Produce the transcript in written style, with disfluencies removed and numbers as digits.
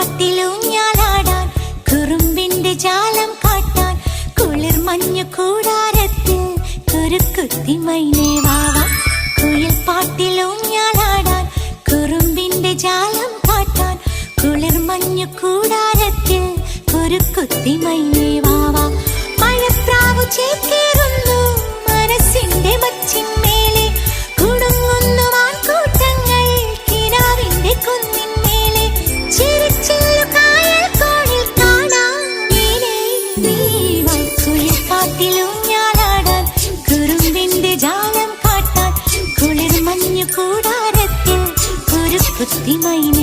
പാട്ടിലൂഞ്ഞാലാടാൻ കുറുമ്പിന്റെ ജാലം കാട്ടാൻ കുളിർ മഞ്ഞു കൂടാരത്തിൽ കുരുക്കുത്തി മൈനേ വാവാ. കുയിൽ പാട്ടിലൂഞ്ഞാലാടാൻ കുറുമ്പിന്റെ ജാലം കാട്ടാൻ കുളിർ മഞ്ഞു കൂടാരത്തിൽ കുരുക്കുത്തി മൈനേ വാവാ. മഴപ്രാവു ചേക്കേറുന്നു മനസ്സിന്റെ മച്ചിന്മേലെ കുടുങ്ങുന്നു മാൻകൂട്ടങ്ങൾ കിനാവിന്റെ കുന്നിന്മേലെ ചിരിച്ചില്ലു കായൽ കോണിൽ കാണാം നീലേ നീവാ. കുയിൽ പാട്ടിലൂഞ്ഞാലാടാൻ കുറുമ്പിന്റെ ജാലം കാട്ടാൻ കുളിർ മഞ്ഞു കൂടാരത്തിൽ കുരുക്കുത്തി മൈനേ